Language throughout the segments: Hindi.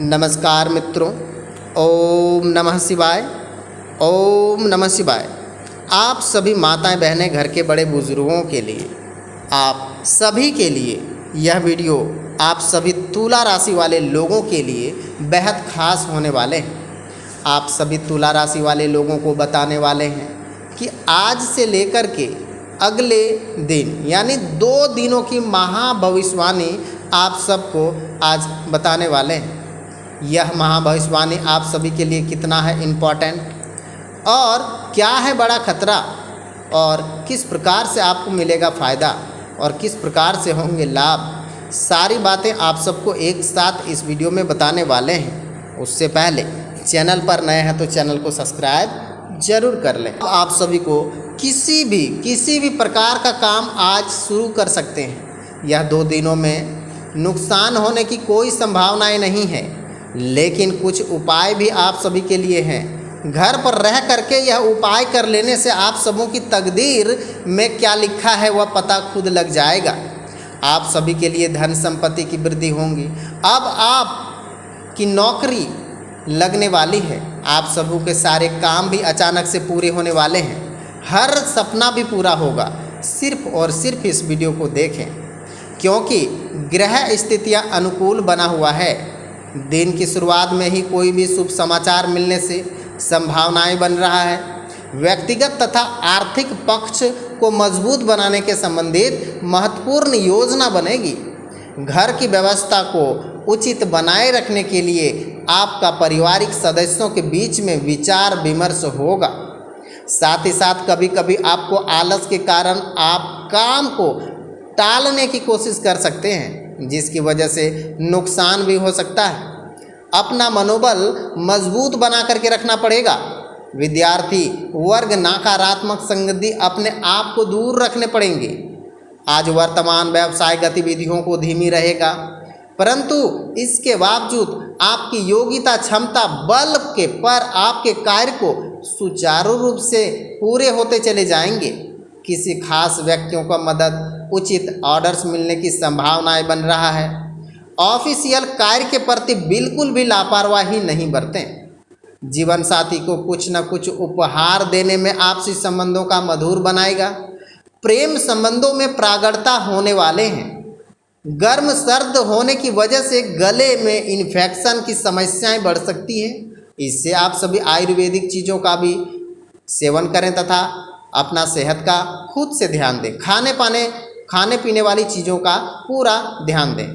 नमस्कार मित्रों। ओम नमः शिवाय। ओम नमः शिवाय। आप सभी माताएं बहनें, घर के बड़े बुजुर्गों के लिए, आप सभी के लिए यह वीडियो आप सभी तुला राशि वाले लोगों के लिए बेहद खास होने वाले हैं। आप सभी तुला राशि वाले लोगों को बताने वाले हैं कि आज से लेकर के अगले दिन यानी 2 दिनों की महाभविष्यवाणी आप सबको आज बताने वाले हैं। यह महाभविष्यवाणी आप सभी के लिए कितना है इम्पॉर्टेंट और क्या है बड़ा खतरा और किस प्रकार से आपको मिलेगा फ़ायदा और किस प्रकार से होंगे लाभ, सारी बातें आप सबको एक साथ इस वीडियो में बताने वाले हैं। उससे पहले चैनल पर नए हैं तो चैनल को सब्सक्राइब जरूर कर लें। आप सभी को किसी भी प्रकार का काम आज शुरू कर सकते हैं। यह 2 दिनों में नुकसान होने की कोई संभावनाएं नहीं है, लेकिन कुछ उपाय भी आप सभी के लिए हैं। घर पर रह करके यह उपाय कर लेने से आप सबों की तकदीर में क्या लिखा है वह पता खुद लग जाएगा। आप सभी के लिए धन संपत्ति की वृद्धि होंगी। अब आप की नौकरी लगने वाली है। आप सबों के सारे काम भी अचानक से पूरे होने वाले हैं। हर सपना भी पूरा होगा। सिर्फ और सिर्फ इस वीडियो को देखें, क्योंकि ग्रह स्थितियां अनुकूल बना हुआ है। दिन की शुरुआत में ही कोई भी शुभ समाचार मिलने से संभावनाएं बन रहा है। व्यक्तिगत तथा आर्थिक पक्ष को मजबूत बनाने के संबंधित महत्वपूर्ण योजना बनेगी। घर की व्यवस्था को उचित बनाए रखने के लिए आपका पारिवारिक सदस्यों के बीच में विचार विमर्श होगा। साथ ही साथ कभी कभी आपको आलस के कारण आप काम को टालने की कोशिश कर सकते हैं, जिसकी वजह से नुकसान भी हो सकता है। अपना मनोबल मजबूत बना करके रखना पड़ेगा। विद्यार्थी वर्ग नकारात्मक संगति अपने आप को दूर रखने पड़ेंगे। आज वर्तमान व्यवसाय गतिविधियों को धीमी रहेगा, परंतु इसके बावजूद आपकी योग्यता क्षमता बल के पर आपके कार्य को सुचारू रूप से पूरे होते चले जाएंगे। किसी खास व्यक्तियों का मदद, उचित ऑर्डर्स मिलने की संभावनाएं बन रहा है। ऑफिशियल कार्य के प्रति बिल्कुल भी लापरवाही नहीं बरतें। जीवन साथी को कुछ न कुछ उपहार देने में आपसी संबंधों का मधुर बनाएगा। प्रेम संबंधों में प्रागड़ता होने वाले हैं। गर्म सर्द होने की वजह से गले में इन्फेक्शन की समस्याएं बढ़ सकती हैं। इससे आप सभी आयुर्वेदिक चीज़ों का भी सेवन करें तथा अपना सेहत का खुद से ध्यान दें। खाने पीने वाली चीज़ों का पूरा ध्यान दें।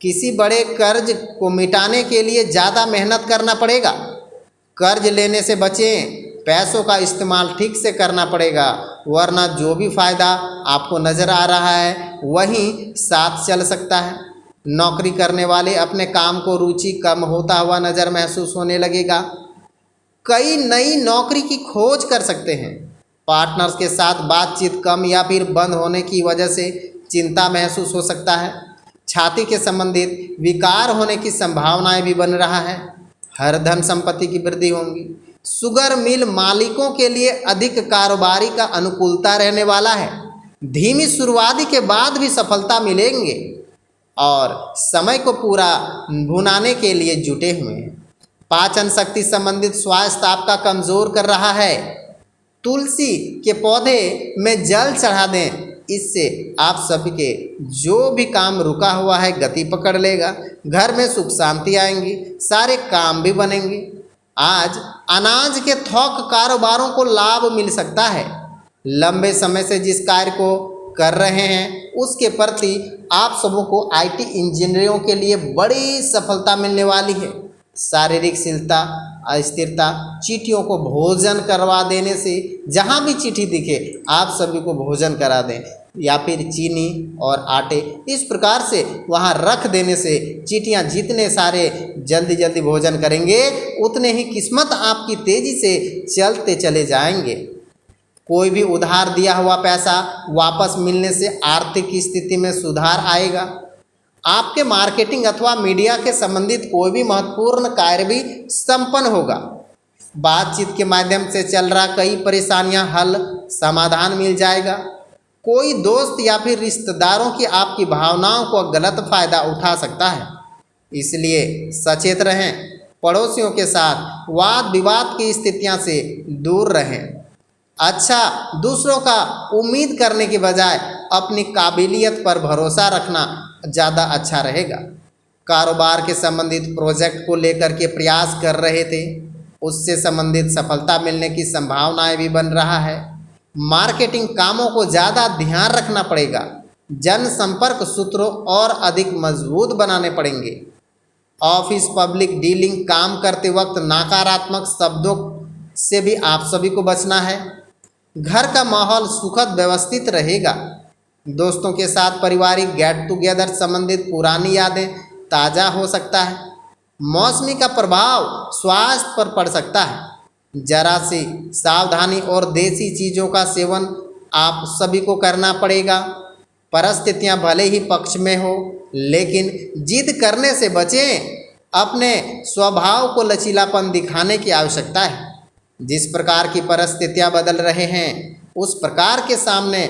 किसी बड़े कर्ज को मिटाने के लिए ज़्यादा मेहनत करना पड़ेगा। कर्ज लेने से बचें। पैसों का इस्तेमाल ठीक से करना पड़ेगा, वरना जो भी फ़ायदा आपको नज़र आ रहा है वही साथ चल सकता है। नौकरी करने वाले अपने काम को रुचि कम होता हुआ नज़र महसूस होने लगेगा। कई नई नौकरी की खोज कर सकते हैं। पार्टनर्स के साथ बातचीत कम या फिर बंद होने की वजह से चिंता महसूस हो सकता है। छाती के संबंधित विकार होने की संभावनाएं भी बन रहा है। हर धन संपत्ति की वृद्धि होंगी। शुगर मिल मालिकों के लिए अधिक कारोबारी का अनुकूलता रहने वाला है। धीमी शुरुआती के बाद भी सफलता मिलेंगे और समय को पूरा भुनाने के लिए जुटे हुए हैं। पाचन शक्ति संबंधित स्वास्थ्य आपका कमज़ोर कर रहा है। तुलसी के पौधे में जल चढ़ा दें। इससे आप सभी के जो भी काम रुका हुआ है गति पकड़ लेगा। घर में सुख शांति आएंगी। सारे काम भी बनेंगे। आज अनाज के थोक कारोबारों को लाभ मिल सकता है। लंबे समय से जिस कार्य को कर रहे हैं उसके प्रति आप सबों को आईटी इंजीनियरों के लिए बड़ी सफलता मिलने वाली है। शारीरिक स्थिरता अस्थिरता, चींटियों को भोजन करवा देने से, जहाँ भी चींटी दिखे आप सभी को भोजन करा दें या फिर चीनी और आटे इस प्रकार से वहाँ रख देने से चींटियाँ जितने सारे जल्दी भोजन करेंगे उतने ही किस्मत आपकी तेज़ी से चलते चले जाएंगे। कोई भी उधार दिया हुआ पैसा वापस मिलने से आर्थिक स्थिति में सुधार आएगा। आपके मार्केटिंग अथवा मीडिया के संबंधित कोई भी महत्वपूर्ण कार्य भी संपन्न होगा। बातचीत के माध्यम से चल रहा कई परेशानियां हल समाधान मिल जाएगा। कोई दोस्त या फिर रिश्तेदारों की आपकी भावनाओं को गलत फायदा उठा सकता है। इसलिए सचेत रहें। पड़ोसियों के साथ वाद विवाद की स्थितियां से दूर रहें। अच्छा, दूसरों का उम्मीद करने के बजाय अपनी काबिलियत पर भरोसा रखना ज़्यादा अच्छा रहेगा। कारोबार के संबंधित प्रोजेक्ट को लेकर के प्रयास कर रहे थे, उससे संबंधित सफलता मिलने की संभावनाएं भी बन रहा है। मार्केटिंग कामों को ज़्यादा ध्यान रखना पड़ेगा। जनसंपर्क सूत्रों और अधिक मजबूत बनाने पड़ेंगे। ऑफिस पब्लिक डीलिंग काम करते वक्त नकारात्मक शब्दों से भी आप सभी को बचना है। घर का माहौल सुखद व्यवस्थित रहेगा। दोस्तों के साथ पारिवारिक गेट टुगेदर संबंधित पुरानी यादें ताज़ा हो सकता है। मौसमी का प्रभाव स्वास्थ्य पर पड़ सकता है। जरा सी सावधानी और देसी चीज़ों का सेवन आप सभी को करना पड़ेगा। परिस्थितियां भले ही पक्ष में हो, लेकिन जिद करने से बचें। अपने स्वभाव को लचीलापन दिखाने की आवश्यकता है। जिस प्रकार की परिस्थितियां बदल रहे हैं, उस प्रकार के सामना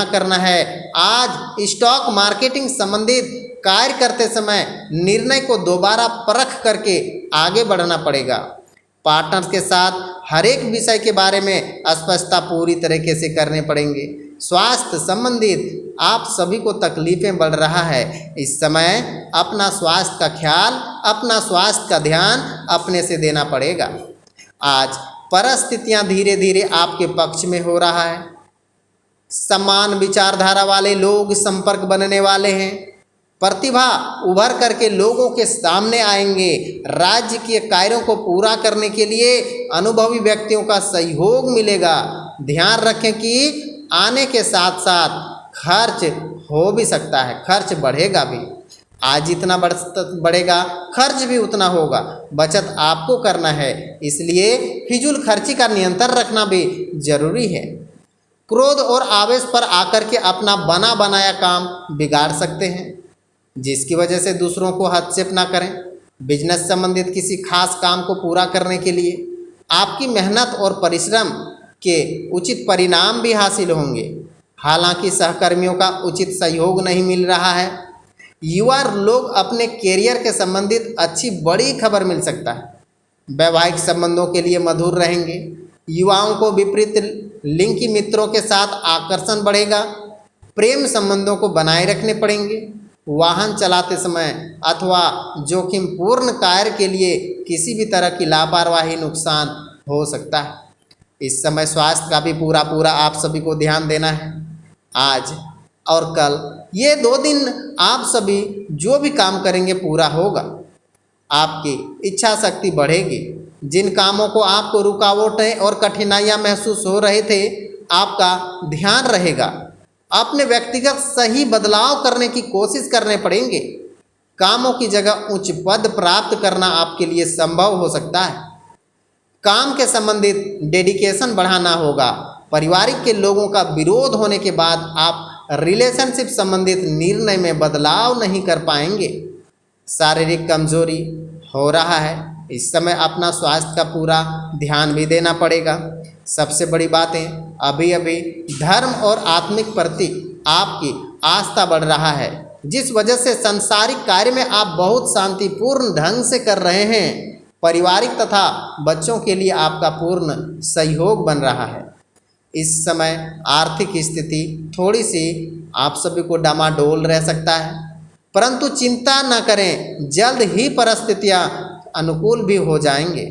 करना है। आज स्टॉक मार्केटिंग संबंधित कार्य करते समय निर्णय को दोबारा परख करके आगे बढ़ना पड़ेगा। पार्टनर के साथ हर एक विषय के बारे में स्पष्टता पूरी तरीके से करने पड़ेंगे। स्वास्थ्य संबंधित आप सभी को तकलीफें बढ़ रहा है। इस समय अपना स्वास्थ्य का ख्याल, अपना स्वास्थ्य का ध्यान अपने से देना पड़ेगा। आज परिस्थितियां धीरे धीरे आपके पक्ष में हो रहा है। समान विचारधारा वाले लोग संपर्क बनने वाले हैं। प्रतिभा उभर करके लोगों के सामने आएंगे। राज्य के कार्यों को पूरा करने के लिए अनुभवी व्यक्तियों का सहयोग मिलेगा। ध्यान रखें कि आने के साथ साथ खर्च हो भी सकता है, खर्च बढ़ेगा भी। आज जितना बढ़ेगा खर्च भी उतना होगा। बचत आपको करना है, इसलिए फिजूल खर्ची का नियंत्रण रखना भी जरूरी है। क्रोध और आवेश पर आकर के अपना बना बनाया काम बिगाड़ सकते हैं, जिसकी वजह से दूसरों को हस्तक्षेप ना करें। बिजनेस संबंधित किसी खास काम को पूरा करने के लिए आपकी मेहनत और परिश्रम के उचित परिणाम भी हासिल होंगे। हालांकि सहकर्मियों का उचित सहयोग नहीं मिल रहा है। युवा लोग अपने कैरियर के संबंधित अच्छी बड़ी खबर मिल सकता है। वैवाहिक संबंधों के लिए मधुर रहेंगे। युवाओं को विपरीत लिंग की मित्रों के साथ आकर्षण बढ़ेगा। प्रेम संबंधों को बनाए रखने पड़ेंगे। वाहन चलाते समय अथवा जोखिमपूर्ण कार्य के लिए किसी भी तरह की लापरवाही नुकसान हो सकता है। इस समय स्वास्थ्य का भी पूरा आप सभी को ध्यान देना है। आज और कल ये 2 दिन आप सभी जो भी काम करेंगे पूरा होगा। आपकी इच्छा शक्ति बढ़ेगी। जिन कामों को आपको रुकावटें और कठिनाइयां महसूस हो रहे थे, आपका ध्यान रहेगा। अपने व्यक्तिगत सही बदलाव करने की कोशिश करने पड़ेंगे। कामों की जगह उच्च पद प्राप्त करना आपके लिए संभव हो सकता है। काम के संबंधित डेडिकेशन बढ़ाना होगा। पारिवारिक के लोगों का विरोध होने के बाद आप रिलेशनशिप संबंधित निर्णय में बदलाव नहीं कर पाएंगे। शारीरिक कमजोरी हो रहा है। इस समय अपना स्वास्थ्य का पूरा ध्यान भी देना पड़ेगा। सबसे बड़ी बातें, अभी धर्म और आत्मिक प्रति आपकी आस्था बढ़ रहा है, जिस वजह से सांसारिक कार्य में आप बहुत शांतिपूर्ण ढंग से कर रहे हैं। पारिवारिक तथा बच्चों के लिए आपका पूर्ण सहयोग बन रहा है। इस समय आर्थिक स्थिति थोड़ी सी आप सभी को डामाडोल रह सकता है, परंतु चिंता न करें, जल्द ही परिस्थितियां अनुकूल भी हो जाएंगे।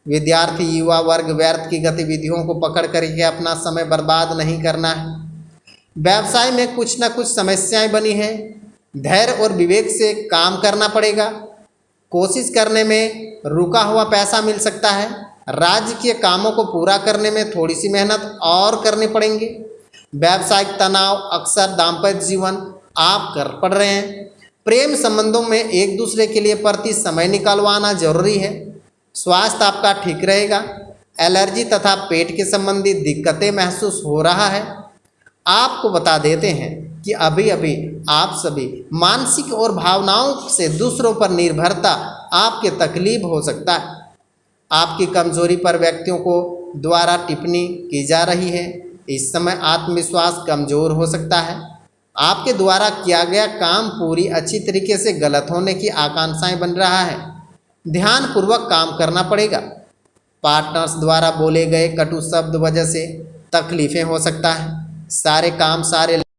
विद्यार्थी युवा वर्ग व्यर्थ की गतिविधियों को पकड़ करके अपना समय बर्बाद नहीं करना है। व्यवसाय में कुछ न कुछ समस्याएं बनी हैं। धैर्य और विवेक से काम करना पड़ेगा। कोशिश करने में रुका हुआ पैसा मिल सकता है। राज्य के कामों को पूरा करने में थोड़ी सी मेहनत और करनी पड़ेंगे। व्यावसायिक तनाव अक्सर दाम्पत्य जीवन आप कर पड़ रहे हैं। प्रेम संबंधों में एक दूसरे के लिए प्रति समय निकालवाना जरूरी है। स्वास्थ्य आपका ठीक रहेगा। एलर्जी तथा पेट के संबंधी दिक्कतें महसूस हो रहा है। आपको बता देते हैं कि अभी आप सभी मानसिक और भावनाओं से दूसरों पर निर्भरता आपके तकलीफ हो सकता है। आपकी कमजोरी पर व्यक्तियों को द्वारा टिप्पणी की जा रही है। इस समय आत्मविश्वास कमजोर हो सकता है। आपके द्वारा किया गया काम पूरी अच्छी तरीके से गलत होने की आकांक्षाएं बन रहा है। ध्यानपूर्वक काम करना पड़ेगा। पार्टनर्स द्वारा बोले गए कटु शब्द वजह से तकलीफें हो सकता है। सारे काम सारे